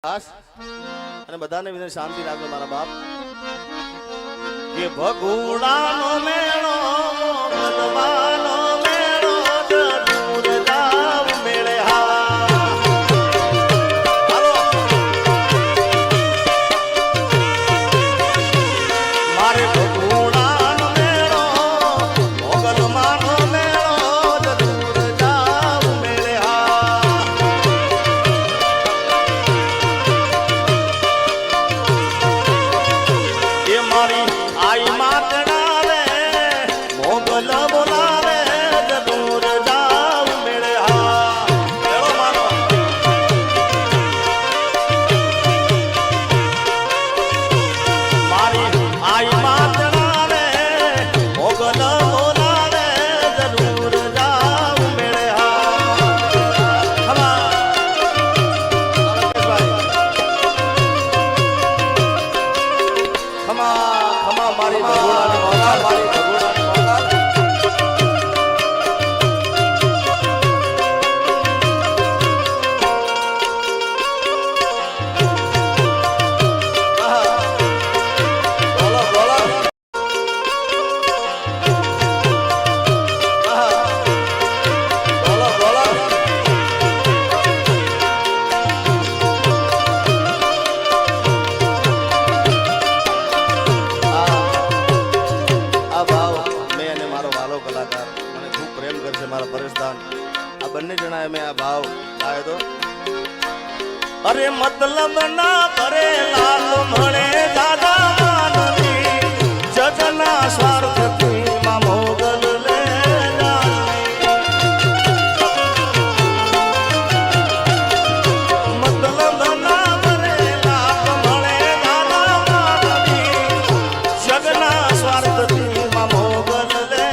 અને બધાને વિશે શાંતિ રાખજો મારા બાપ કે ભગુડાનો મેળો ગલવાનો મેળો દૂર જાવ મેળે મારે ભગુડાનો મેળો ગલવાનો મેળો દૂર જાવ મેળે મારી આઈ માતડાવે મોગલ બોલાવે દૂર જાવ મેળે ચલો મારો મારી આઈ માતડાવે મોગલ બોલાવે દૂર જાવ મેળે મારી ભગોડાની મોગલ મારી ભગોડાની મોગલ બોલો બોલો બોલો બોલો મારા પરેશદાન આ બંને જણાએ મેં આ ભાવ ગાયો તો અરે મતલબ ના કરે લાલ મળે દાદા માનવી જગના સ્વાર્થથી માં મોગલ લે મતલબ ના કરે લાલ મળે દાદા માનવી જગના સ્વાર્થથી માં મોગલ લે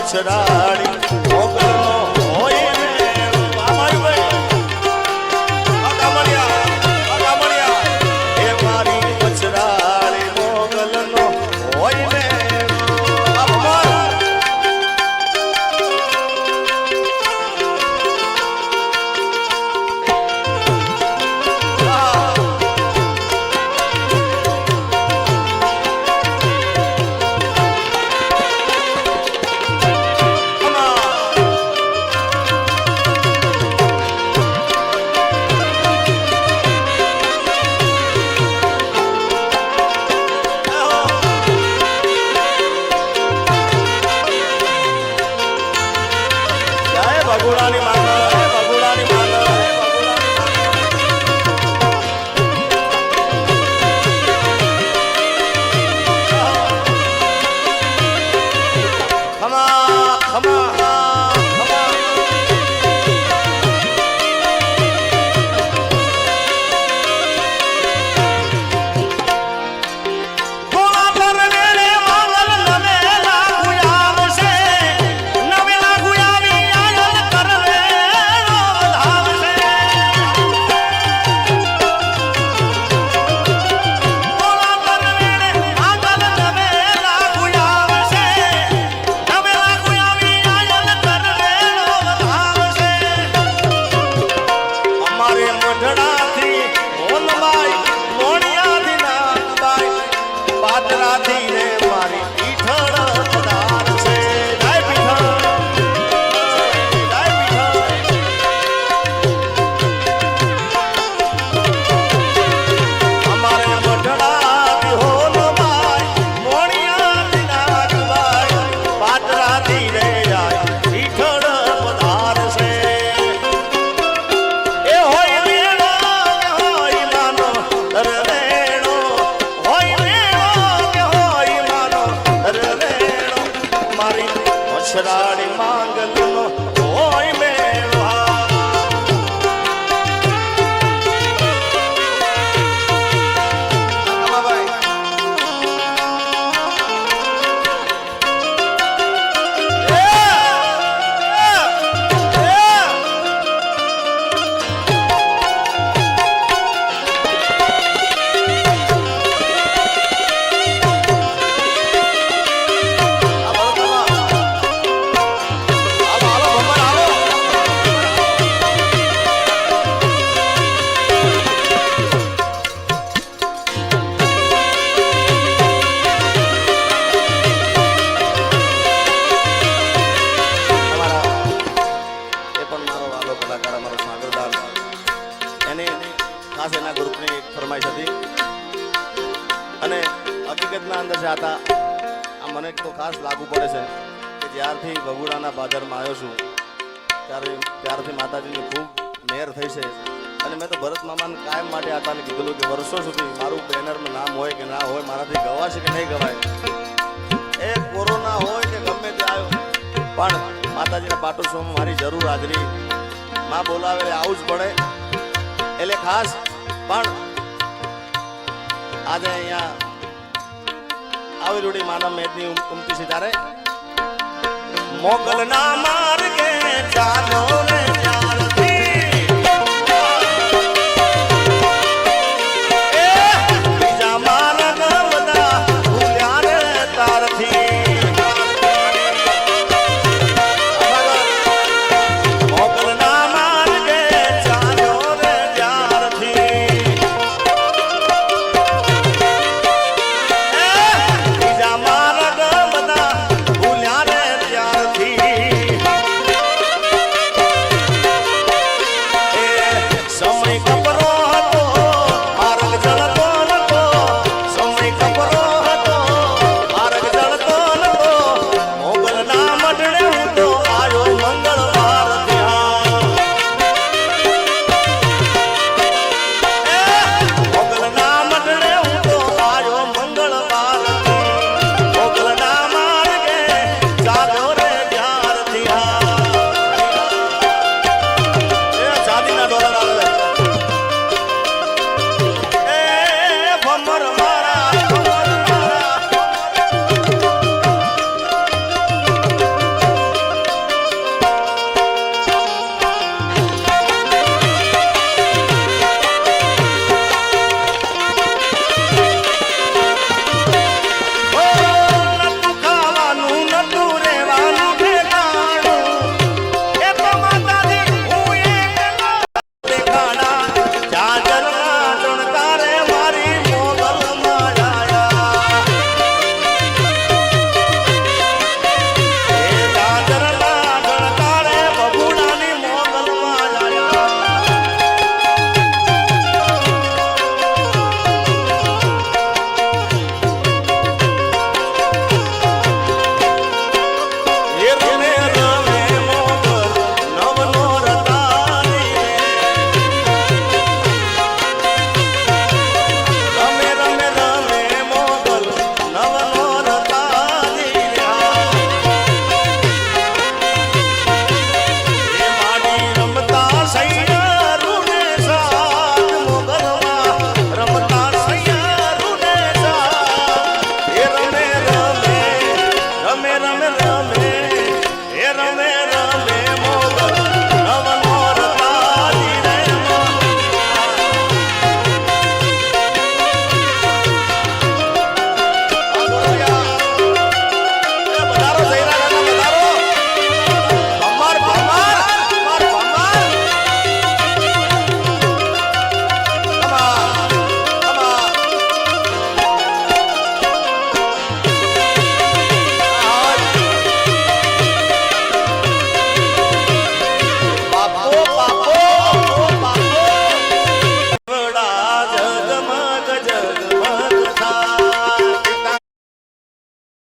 છરાડી મોગલનો હોય મેળો અમારી ભાઈ અગામણિયા એ મારી છરાડી મોગલનો હોય અમારે મઢડાથી ઓનબાઈ મોણિયાથી નાનબાઈ પાદરાથી રે મારી પીઠળ પધાર છે જય પીઠળ જય પીઠળ અમારે મઢડાથી ઓનબાઈ મોણિયાથી નાનબાઈ પાદરાથી રે જાય પીઠળ પધાર છે એ હોય મેળો કે હોય માનો રવેણો હોય મેળો કે હોય માનો રવેણો મારી મછરાડી માંગલનો હોય મેળો ભાઈ ખાસ એના ગ્રુપની એક ફરમાઈશ હતી અને હકીકતના અંદર જે હતા આ મને તો ખાસ લાગુ પડે છે કે જ્યારથી બગુડાના બાજારમાં આવ્યો છું ત્યારથી માતાજીની ખૂબ મહેર થઈ છે અને મેં તો ભરત મામાને કાયમ માટે આતાને કીધેલું કે વર્ષો સુધી મારું બેનરનું નામ હોય કે ના હોય મારાથી ગવાશે કે નહીં ગવાય એ કોરોના હોય કે ગમે તે આવ્યો પણ માતાજીના પાટોત્સવમાં મારી જરૂર હાજરી માં બોલાવે આવું જ પડે એટલે ખાસ પણ આજે અહીંયા આવી રૂડી માનવ મેદની ઉમટી છે ત્યારે મોગલના માર્ગે ચાલો